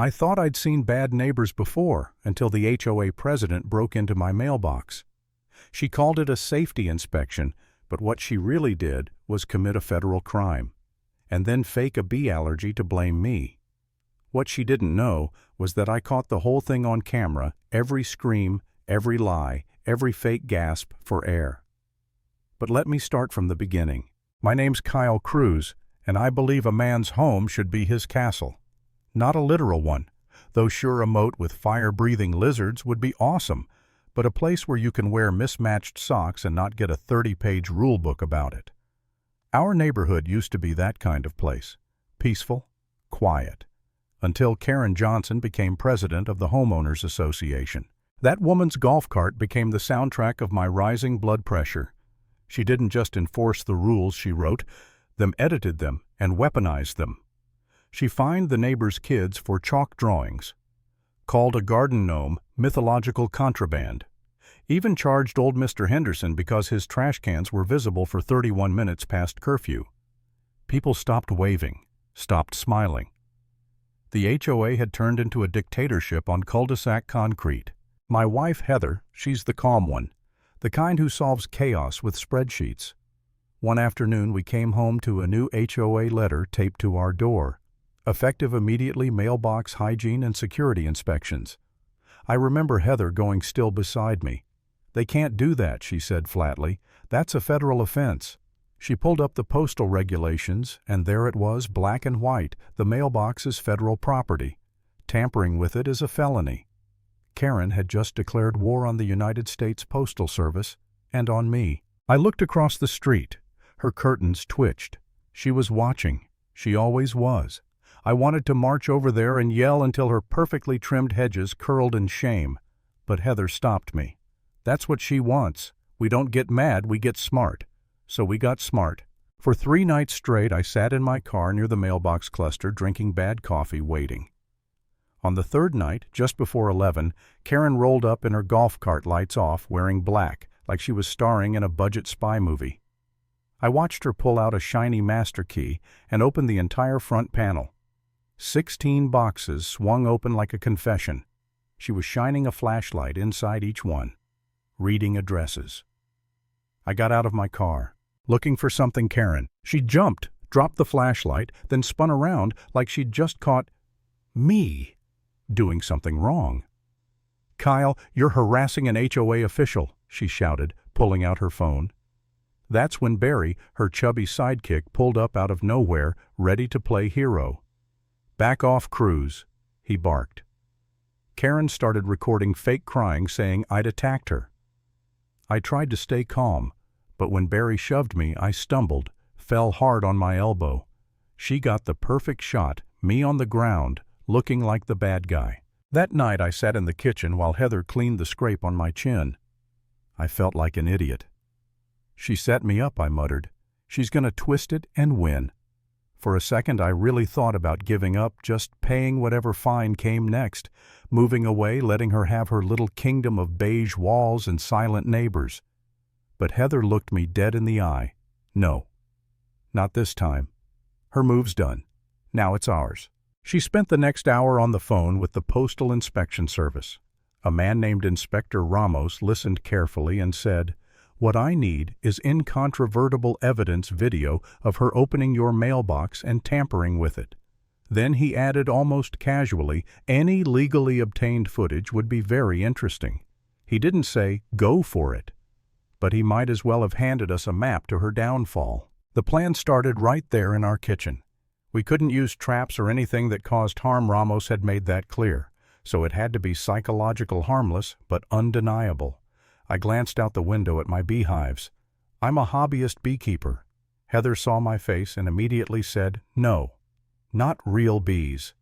I thought I'd seen bad neighbors before until the HOA president broke into my mailbox. She called it a safety inspection, but what she really did was commit a federal crime, and then fake a bee allergy to blame me. What she didn't know was that I caught the whole thing on camera, every scream, every lie, every fake gasp for air. But let me start from the beginning. My name's Kyle Cruz, and I believe a man's home should be his castle. Not a literal one, though sure a moat with fire-breathing lizards would be awesome, but a place where you can wear mismatched socks and not get a 30-page rule book about it. Our neighborhood used to be that kind of place, peaceful, quiet, until Karen Johnson became president of the Homeowners Association. That woman's golf cart became the soundtrack of my rising blood pressure. She didn't just enforce the rules she wrote, them edited them and weaponized them. She fined the neighbors' kids for chalk drawings, called a garden gnome mythological contraband, even charged old Mr. Henderson because his trash cans were visible for 31 minutes past curfew. People stopped waving, stopped smiling. The HOA had turned into a dictatorship on cul-de-sac concrete. My wife, Heather, she's the calm one, the kind who solves chaos with spreadsheets. One afternoon we came home to a new HOA letter taped to our door. Effective immediately mailbox hygiene and security inspections. I remember Heather going still beside me. "They can't do that," she said flatly. "That's a federal offense." She pulled up the postal regulations, and there it was, black and white. The mailbox is federal property. Tampering with it is a felony. Karen had just declared war on the United States Postal Service and on me. I looked across the street. Her curtains twitched. She was watching. She always was. I wanted to march over there and yell until her perfectly trimmed hedges curled in shame. But Heather stopped me. "That's what she wants. We don't get mad, we get smart." So we got smart. For 3 nights straight, I sat in my car near the mailbox cluster drinking bad coffee, waiting. On the 3rd night, just before 11, Karen rolled up in her golf cart, lights off, wearing black, like she was starring in a budget spy movie. I watched her pull out a shiny master key and open the entire front panel. 16 boxes swung open like a confession. She was shining a flashlight inside each one, reading addresses. I got out of my car, looking for something Karen. She jumped, dropped the flashlight, then spun around like she'd just caught me doing something wrong. "Kyle, you're harassing an HOA official," she shouted, pulling out her phone. That's when Barry, her chubby sidekick, pulled up out of nowhere, ready to play hero. "Back off, Cruz," he barked. Karen started recording fake crying, saying I'd attacked her. I tried to stay calm, but when Barry shoved me, I stumbled, fell hard on my elbow. She got the perfect shot, me on the ground, looking like the bad guy. That night I sat in the kitchen while Heather cleaned the scrape on my chin. I felt like an idiot. "She set me up," I muttered. "She's gonna twist it and win." For a second I really thought about giving up, just paying whatever fine came next, moving away, letting her have her little kingdom of beige walls and silent neighbors. But Heather looked me dead in the eye. "No, not this time. Her move's done. Now it's ours." She spent the next hour on the phone with the Postal Inspection Service. A man named Inspector Ramos listened carefully and said, "What I need is incontrovertible evidence video of her opening your mailbox and tampering with it." Then he added almost casually, "Any legally obtained footage would be very interesting." He didn't say, "Go for it," but he might as well have handed us a map to her downfall. The plan started right there in our kitchen. We couldn't use traps or anything that caused harm. Ramos had made that clear, so it had to be psychological, harmless, but undeniable. I glanced out the window at my beehives. I'm a hobbyist beekeeper. Heather saw my face and immediately said, "No, not real bees."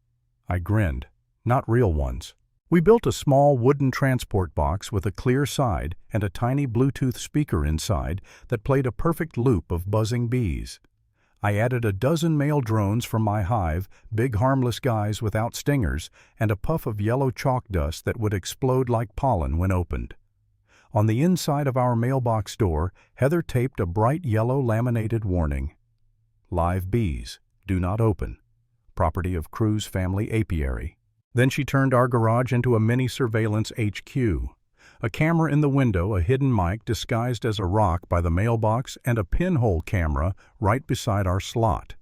I grinned. "Not real ones." We built a small wooden transport box with a clear side and a tiny Bluetooth speaker inside that played a perfect loop of buzzing bees. I added a dozen male drones from my hive, big harmless guys without stingers, and a puff of yellow chalk dust that would explode like pollen when opened. On the inside of our mailbox door, Heather taped a bright yellow laminated warning. "Live bees. Do not open. Property of Cruz family apiary." Then she turned our garage into a mini surveillance HQ. A camera in the window, a hidden mic disguised as a rock by the mailbox, and a pinhole camera right beside our slot.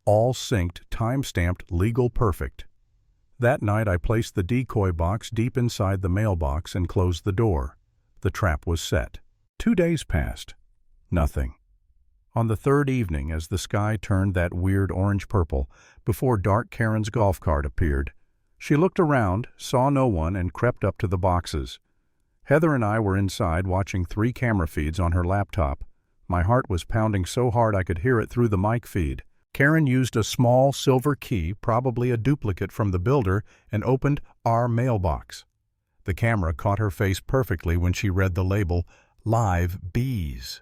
All synced, time-stamped, legal perfect. That night I placed the decoy box deep inside the mailbox and closed the door. The trap was set. 2 days passed. Nothing. On the third evening, as the sky turned that weird orange-purple, before dark Karen's golf cart appeared, she looked around, saw no one, and crept up to the boxes. Heather and I were inside watching 3 camera feeds on her laptop. My heart was pounding so hard I could hear it through the mic feed. Karen used a small silver key, probably a duplicate from the builder, and opened our mailbox. The camera caught her face perfectly when she read the label, "Live Bees."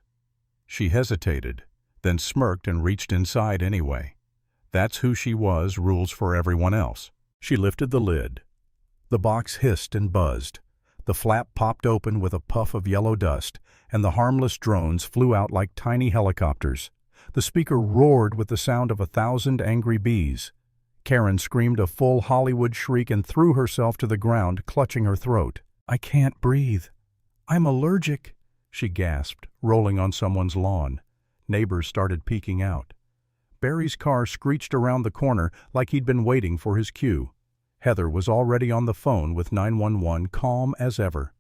She hesitated, then smirked and reached inside anyway. That's who she was, rules for everyone else. She lifted the lid. The box hissed and buzzed. The flap popped open with a puff of yellow dust, and the harmless drones flew out like tiny helicopters. The speaker roared with the sound of 1,000 angry bees. Karen screamed a full Hollywood shriek and threw herself to the ground, clutching her throat. "I can't breathe. I'm allergic," she gasped, rolling on someone's lawn. Neighbors started peeking out. Barry's car screeched around the corner like he'd been waiting for his cue. Heather was already on the phone with 911, calm as ever.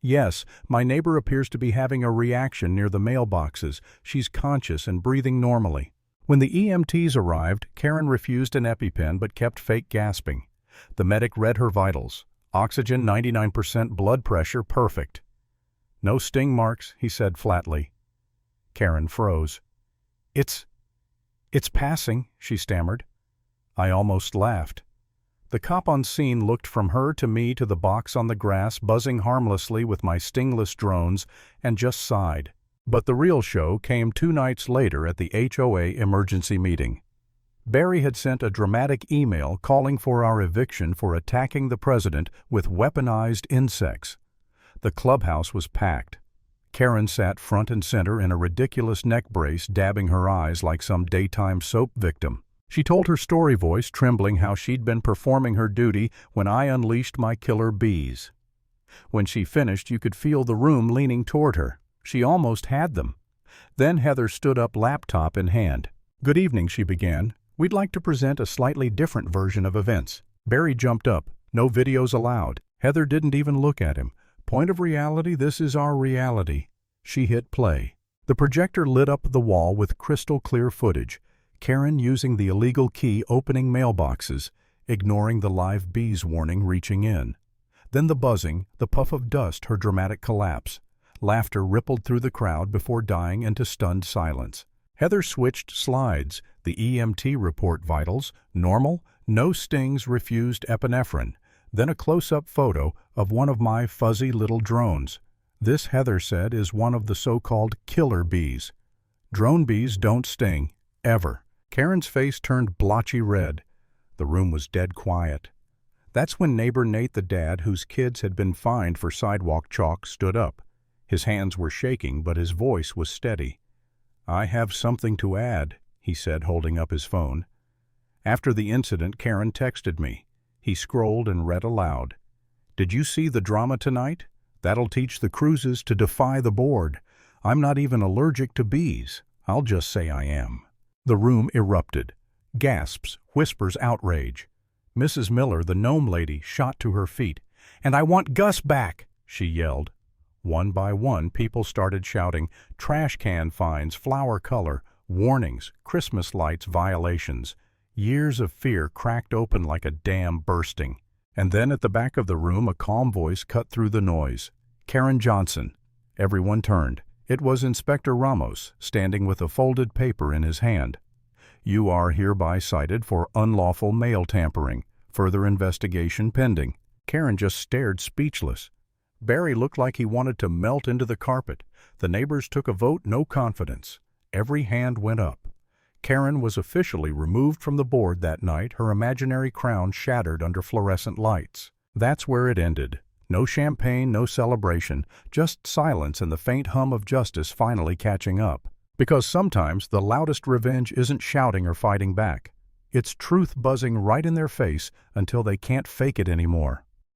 "Yes, my neighbor appears to be having a reaction near the mailboxes. She's conscious and breathing normally." When the EMTs arrived, Karen refused an EpiPen but kept fake gasping. The medic read her vitals. Oxygen 99%, blood pressure perfect. "No sting marks," he said flatly. Karen froze. It's passing," she stammered. I almost laughed. The cop on scene looked from her to me to the box on the grass, buzzing harmlessly with my stingless drones, and just sighed. But the real show came 2 nights later at the HOA emergency meeting. Barry had sent a dramatic email calling for our eviction for attacking the president with weaponized insects. The clubhouse was packed. Karen sat front and center in a ridiculous neck brace, dabbing her eyes like some daytime soap victim. She told her story voice, trembling, how she'd been performing her duty when I unleashed my killer bees. When she finished, you could feel the room leaning toward her. She almost had them. Then Heather stood up, laptop in hand. "Good evening," she began. "We'd like to present a slightly different version of events." Barry jumped up. "No videos allowed." Heather didn't even look at him. "Point of reality, this is our reality." She hit play. The projector lit up the wall with crystal clear footage. Karen using the illegal key opening mailboxes, ignoring the live bees warning reaching in. Then the buzzing, the puff of dust, her dramatic collapse. Laughter rippled through the crowd before dying into stunned silence. Heather switched slides. The EMT report vitals, normal, no stings, refused epinephrine. Then a close-up photo of one of my fuzzy little drones. This, Heather said, is one of the so-called killer bees. Drone bees don't sting, ever. Karen's face turned blotchy red. The room was dead quiet. That's when neighbor Nate, the dad whose kids had been fined for sidewalk chalk, stood up. His hands were shaking, but his voice was steady. "I have something to add," he said, holding up his phone. After the incident, Karen texted me. He scrolled and read aloud. "Did you see the drama tonight? That'll teach the cruises to defy the board. I'm not even allergic to bees. I'll just say I am." The room erupted. Gasps, whispers, outrage. Mrs. Miller, the gnome lady, shot to her feet. "And I want Gus back," she yelled. One by one, people started shouting, trash can fines, flower color, warnings, Christmas lights violations. Years of fear cracked open like a dam bursting. And then at the back of the room, a calm voice cut through the noise. "Karen Johnson." Everyone turned. It was Inspector Ramos, standing with a folded paper in his hand. "You are hereby cited for unlawful mail tampering. Further investigation pending." Karen just stared speechless. Barry looked like he wanted to melt into the carpet. The neighbors took a vote, no confidence. Every hand went up. Karen was officially removed from the board that night, her imaginary crown shattered under fluorescent lights. That's where it ended. No champagne, no celebration, just silence and the faint hum of justice finally catching up. Because sometimes the loudest revenge isn't shouting or fighting back. It's truth buzzing right in their face until they can't fake it anymore.